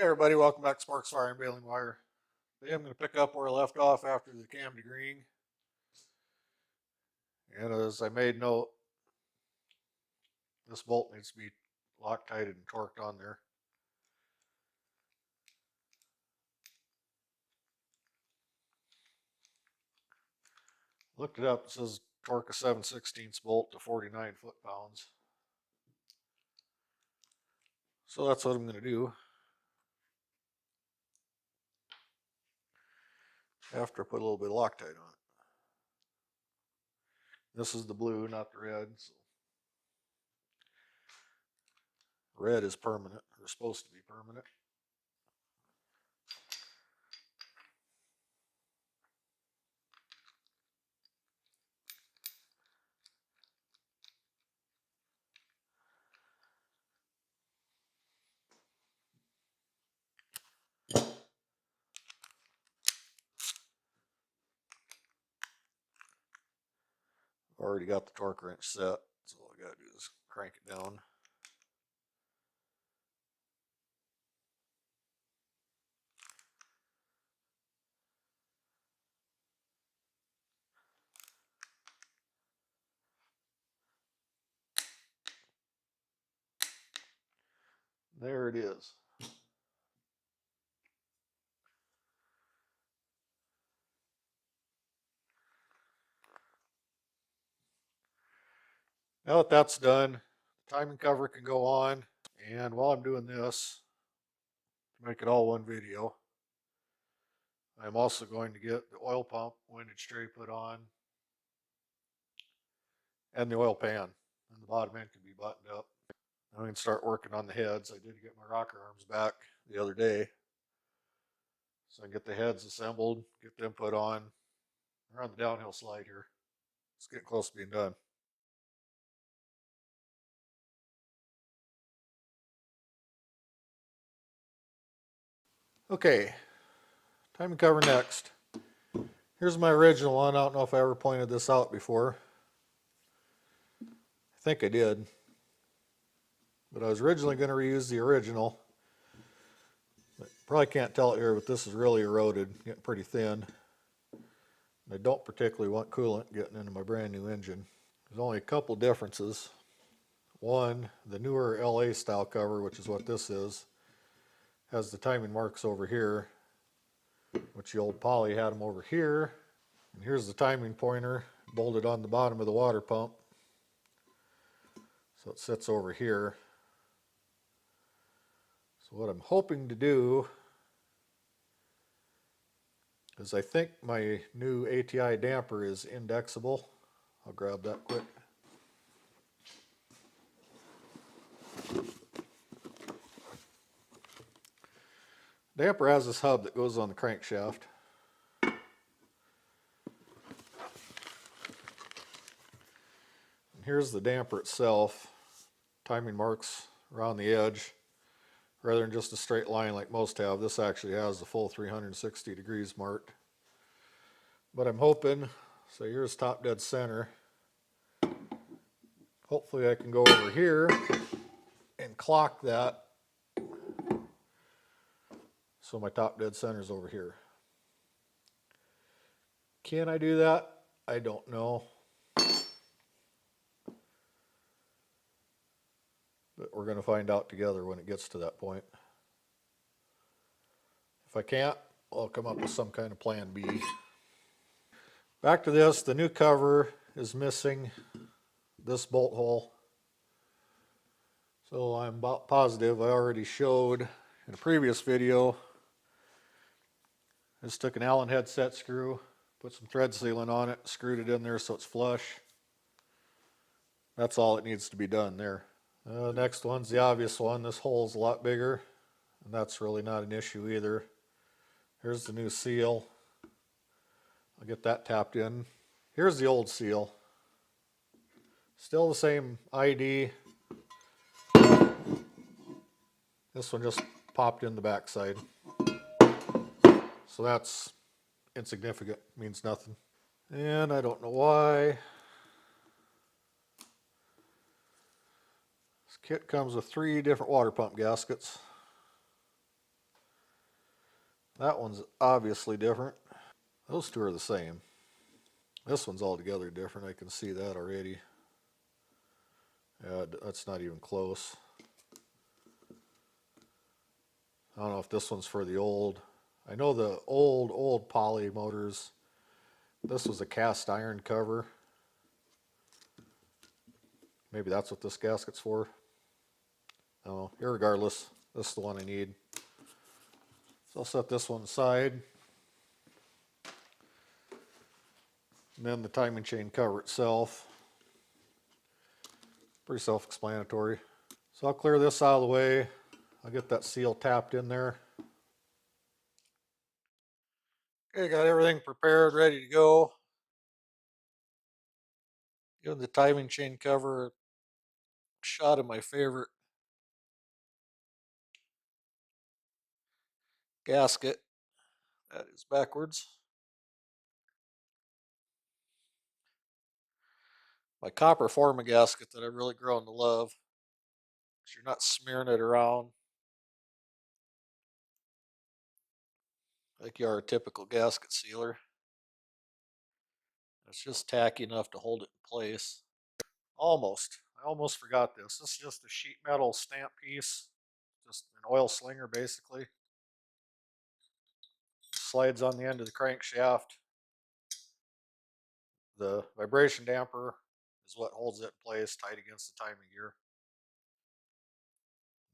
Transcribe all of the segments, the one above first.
Hey everybody, welcome back to Sparks Fire and Baling Wire. Today I'm going to pick up where I left off after the cam degreeing. And as I made note, this bolt needs to be Loctited and torqued on there. Looked it up, it says torque a 7/16 bolt to 49 foot-pounds. So that's what I'm going to do. After I put a little bit of Loctite on it. This is the blue, not the red. So red is permanent, or supposed to be permanent. Already got the torque wrench set, so all I gotta do is crank it down. There it is. Now that that's done, the timing cover can go on, and while I'm doing this, to make it all one video, I'm also going to get the oil pump windage tray put on, and the oil pan, and the bottom end can be buttoned up. Now we can start working on the heads. I did get my rocker arms back the other day, so I can get the heads assembled, get them put on. We're on the downhill slide here. It's getting close to being done. Okay, timing cover next. Here's my original one. I don't know if I ever pointed this out before. I think I did. But I was originally going to reuse the original. Probably can't tell it here, but this is really eroded, getting pretty thin. I don't particularly want coolant getting into my brand new engine. There's only a couple differences. One, the newer LA style cover, which is what this is, has the timing marks over here, which the old Poly had them over here. And here's the timing pointer bolted on the bottom of the water pump. So it sits over here. So what I'm hoping to do is I think my new ATI damper is indexable. I'll grab that quick. Damper has this hub that goes on the crankshaft. And here's the damper itself. Timing marks around the edge. Rather than just a straight line like most have, this actually has the full 360 degrees marked. But I'm hoping, so here's top dead center. Hopefully I can go over here and clock that so my top dead center is over here. Can I do that? I don't know. But we're going to find out together when it gets to that point. If I can't, I'll come up with some kind of plan B. Back to this, the new cover is missing this bolt hole. So I'm about positive I already showed in a previous video. I just took an Allen head set screw, put some thread sealant on it, screwed it in there so it's flush. That's all it needs to be done there. Next one's the obvious one. This hole's a lot bigger, and that's really not an issue either. Here's the new seal. I'll get that tapped in. Here's the old seal. Still the same ID. This one just popped in the backside. So that's insignificant, means nothing. And I don't know why. This kit comes with 3 different water pump gaskets. That one's obviously different. Those two are the same. This one's altogether different. I can see that already. Yeah, that's not even close. I don't know if this one's for the old. I know the old poly motors. This was a cast iron cover. Maybe that's what this gasket's for. Oh, irregardless, this is the one I need. So I'll set this one aside. And then the timing chain cover itself. Pretty self-explanatory. So I'll clear this out of the way. I'll get that seal tapped in there. Okay, got everything prepared, ready to go. Giving the timing chain cover a shot of my favorite gasket. That is backwards. My copper forma gasket that I've really grown to love. Because you're not smearing it around like you are a typical gasket sealer. It's just tacky enough to hold it in place. Almost. I almost forgot this. This is just a sheet metal stamp piece. Just an oil slinger basically. Slides on the end of the crankshaft. The vibration damper is what holds it in place, tight against the timing gear.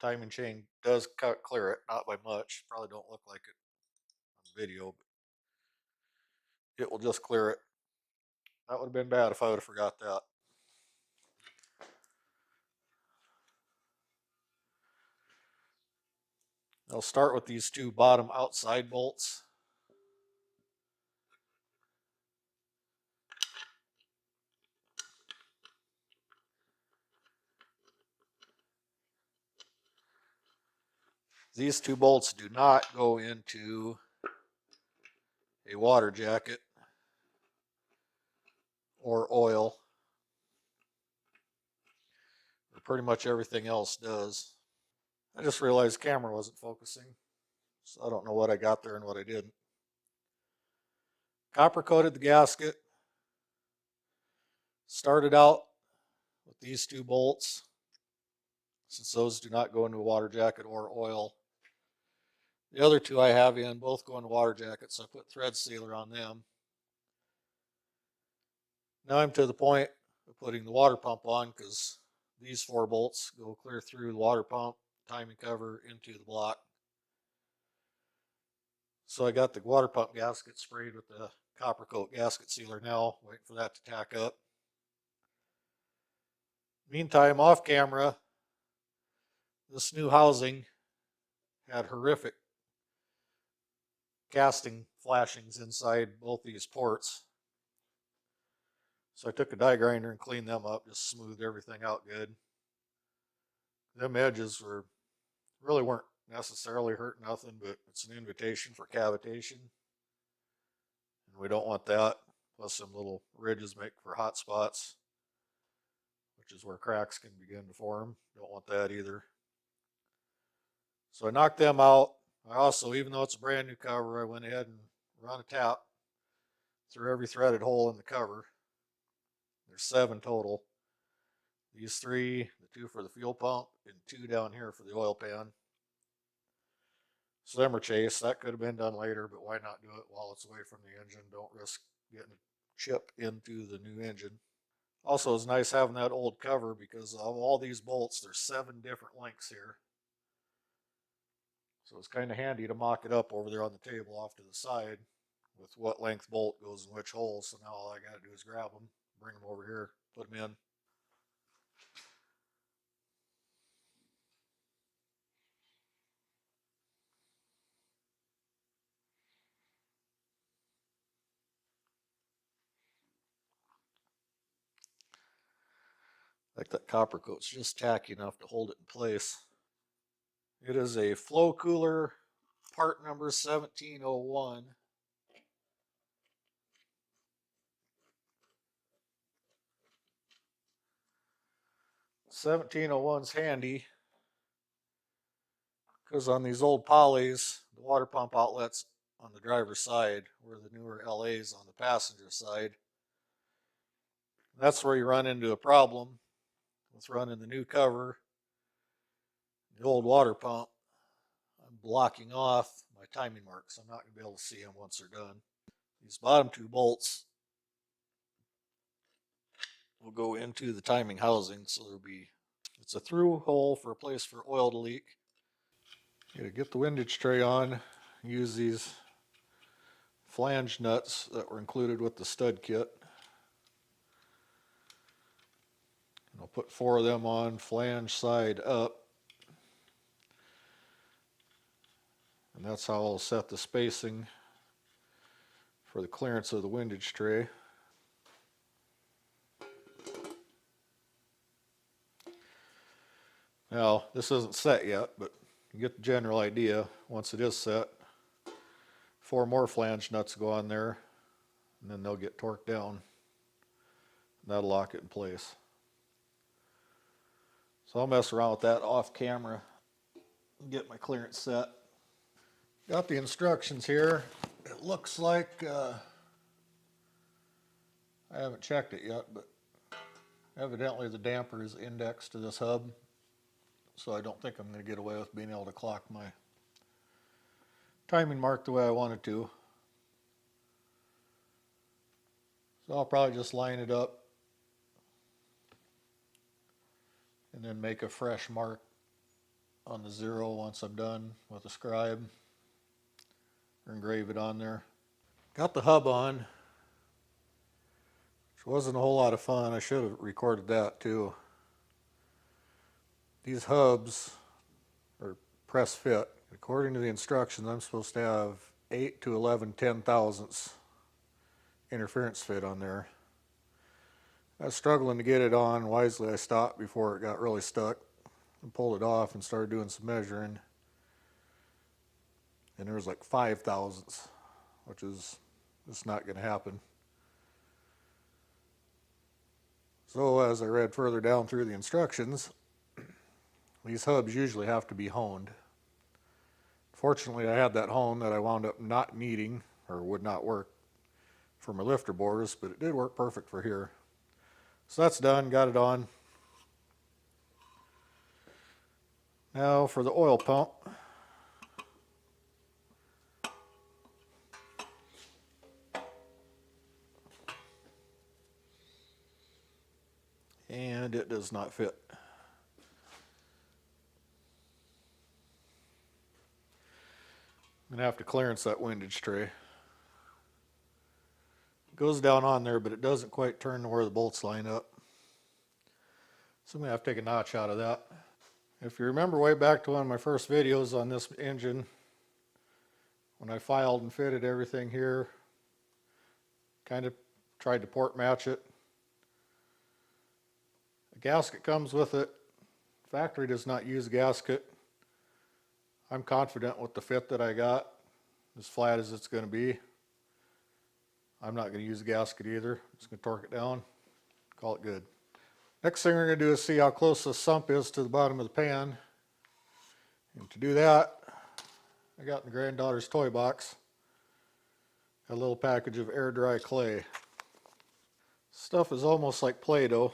The timing chain does clear it, not by much. Probably don't look like it on the video, but it will just clear it. That would have been bad if I would have forgot that. I'll start with these two bottom outside bolts. These two bolts do not go into a water jacket or oil, or pretty much everything else does. I just realized the camera wasn't focusing, so I don't know what I got there and what I didn't. Copper coated the gasket. Started out with these two bolts, since those do not go into a water jacket or oil. The other two I have in both go into water jackets, so I put thread sealer on them. Now I'm to the point of putting the water pump on, because these 4 bolts go clear through the water pump, timing cover, into the block. So I got the water pump gasket sprayed with the copper coat gasket sealer now, waiting for that to tack up. Meantime, off camera, this new housing had horrific casting flashings inside both these ports. So I took a die grinder and cleaned them up, just smoothed everything out good. Them edges really weren't necessarily hurt nothing, but it's an invitation for cavitation. And we don't want that. Plus some little ridges make for hot spots, which is where cracks can begin to form. Don't want that either. So I knocked them out. I also, even though it's a brand new cover, I went ahead and run a tap through every threaded hole in the cover. There's 7 total. These 3, the 2 for the fuel pump, and 2 down here for the oil pan. Slimmer chase, that could have been done later, but why not do it while it's away from the engine? Don't risk getting a chip into the new engine. Also, it's nice having that old cover, because of all these bolts, there's 7 different lengths here. So it's kind of handy to mock it up over there on the table off to the side with what length bolt goes in which hole. So now all I got to do is grab them, bring them over here, put them in. Like that copper coat's just tacky enough to hold it in place. It is a flow cooler, part number 1701. 1701's handy because on these old polys, The water pump outlets on the driver's side, where the newer LA's on the passenger side. That's where you run into a problem with running the new cover. The old water pump, I'm blocking off my timing marks. I'm not going to be able to see them once they're done. These bottom two bolts will go into the timing housing, so it's a through hole for a place for oil to leak. You gotta get the windage tray on, use these flange nuts that were included with the stud kit. And I'll put 4 of them on, flange side up. And that's how I'll set the spacing for the clearance of the windage tray. Now, this isn't set yet, but you get the general idea. Once it is set, 4 more flange nuts go on there, and then they'll get torqued down. That'll lock it in place. So I'll mess around with that off camera and get my clearance set. Got the instructions here. It looks like, I haven't checked it yet, but evidently the damper is indexed to this hub. So I don't think I'm going to get away with being able to clock my timing mark the way I want it to. So I'll probably just line it up and then make a fresh mark on the 0 once I'm done with the scribe, or engrave it on there. Got the hub on, which wasn't a whole lot of fun. I should have recorded that too. These hubs are press fit. According to the instructions, I'm supposed to have 8 to 11 10,000ths interference fit on there. I was struggling to get it on. Wisely, I stopped before it got really stuck and pulled it off and started doing some measuring. And there was like 5,000ths, which is just not going to happen. So as I read further down through the instructions, these hubs usually have to be honed. Fortunately, I had that hone that I wound up not needing, or would not work for my lifter bores, but it did work perfect for here. So that's done, got it on. Now for the oil pump. And it does not fit. I'm going to have to clearance that windage tray. It goes down on there, but it doesn't quite turn to where the bolts line up. So I'm going to have to take a notch out of that. If you remember way back to one of my first videos on this engine, when I filed and fitted everything here, kind of tried to port match it. A gasket comes with it. Factory does not use a gasket. I'm confident with the fit that I got, as flat as it's going to be. I'm not going to use a gasket either. I'm just going to torque it down, call it good. Next thing we're going to do is see how close the sump is to the bottom of the pan. And to do that, I got in the granddaughter's toy box a little package of air dry clay. Stuff is almost like Play-Doh.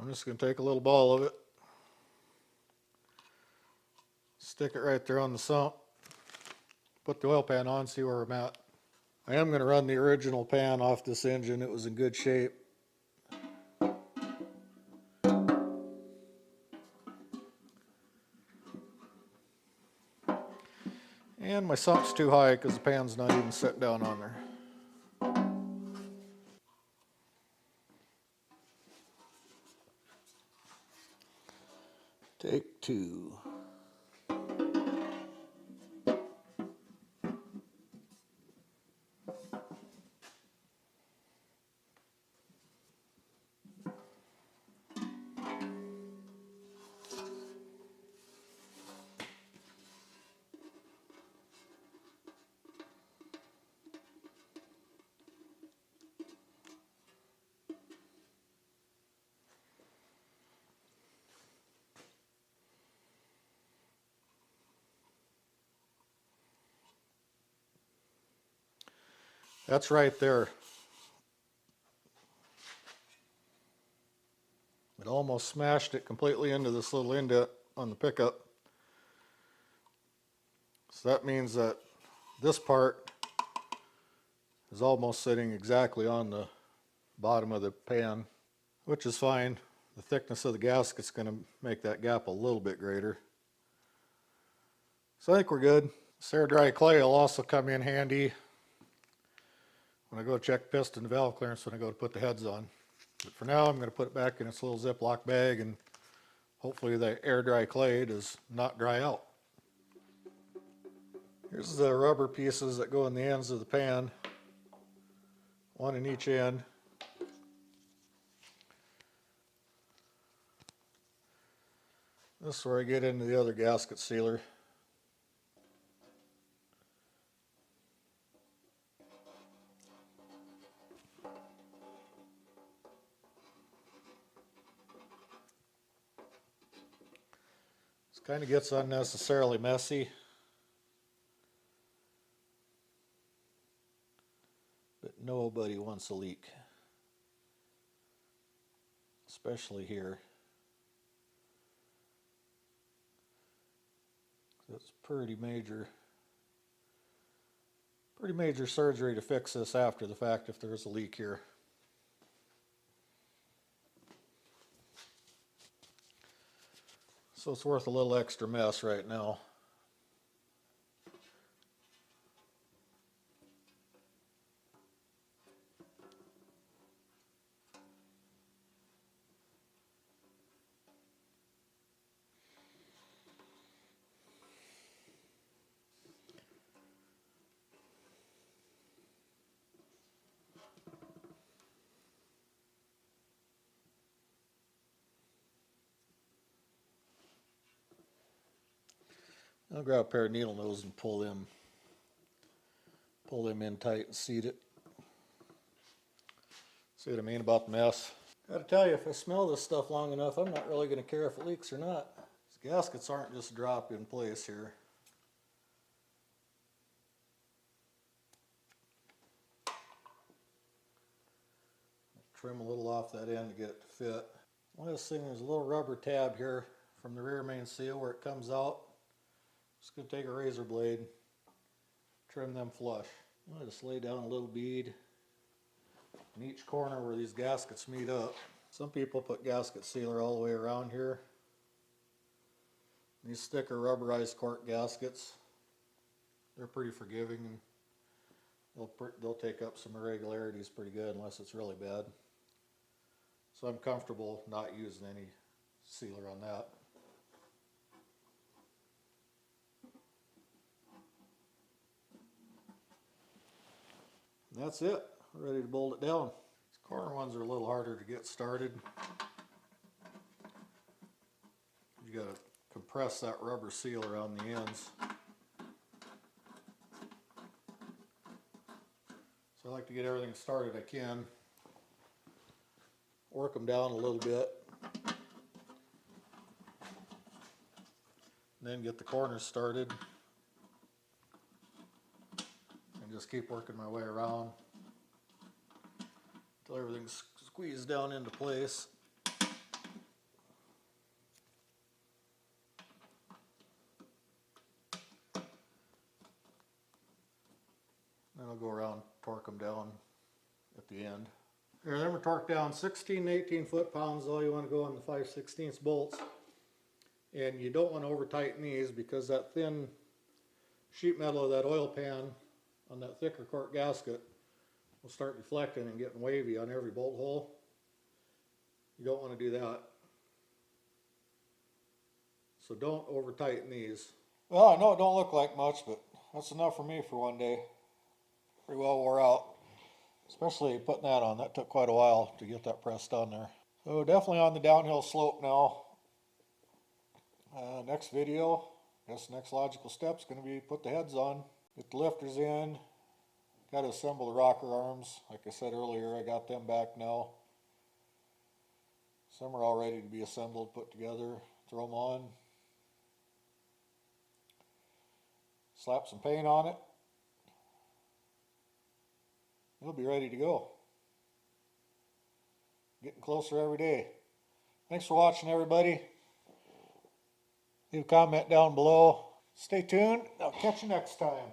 I'm just going to take a little ball of it, stick it right there on the sump, put the oil pan on, see where I'm at. I am going to run the original pan off this engine. It was in good shape. And my sump's too high because the pan's not even set down on there. Take 2. That's right there. It almost smashed it completely into this little indent on the pickup. So that means that this part is almost sitting exactly on the bottom of the pan, which is fine. The thickness of the gasket's going to make that gap a little bit greater. So I think we're good. This air dry clay will also come in handy when I go check piston and valve clearance when I go to put the heads on. But for now, I'm going to put it back in its little Ziploc bag, and hopefully the air dry clay does not dry out. Here's the rubber pieces that go in the ends of the pan, one in each end. This is where I get into the other gasket sealer. This kind of gets unnecessarily messy, but nobody wants a leak, especially here. It's pretty major surgery to fix this after the fact if there's a leak here. So it's worth a little extra mess right now. I'll grab a pair of needle nose and pull them in tight and seat it. See what I mean about the mess? Gotta tell you, if I smell this stuff long enough, I'm not really gonna care if it leaks or not. These gaskets aren't just dropped in place here. Trim a little off that end to get it to fit. Last thing, there's a little rubber tab here from the rear main seal where it comes out. Just gonna take a razor blade, trim them flush. I'll just lay down a little bead in each corner where these gaskets meet up. Some people put gasket sealer all the way around here. These thicker rubberized cork gaskets, they're pretty forgiving and they'll take up some irregularities pretty good unless it's really bad. So I'm comfortable not using any sealer on that. And that's it. We're ready to bolt it down. These corner ones are a little harder to get started. You gotta compress that rubber seal around the ends. So I like to get everything started I can. Work them down a little bit. And then get the corners started. And just keep working my way around until everything's squeezed down into place. Then I'll go around, torque them down at the end. Here, then we're torqued down 16 and 18 foot-pounds. All you want to go on the 5/16 bolts. And you don't want to over tighten these because that thin sheet metal of that oil pan on that thicker cork gasket will start deflecting and getting wavy on every bolt hole. You don't want to do that. So don't over tighten these. Well, I know it don't look like much, but that's enough for me for one day. Pretty well wore out. Especially putting that on. That took quite a while to get that pressed on there. So definitely on the downhill slope now. Next video, I guess the next logical step is going to be put the heads on, get the lifters in, got to assemble the rocker arms. Like I said earlier, I got them back now. Some are all ready to be assembled, put together, throw them on, slap some paint on it, it'll be ready to go. Getting closer every day. Thanks for watching, everybody. Leave a comment down below. Stay tuned. I'll catch you next time.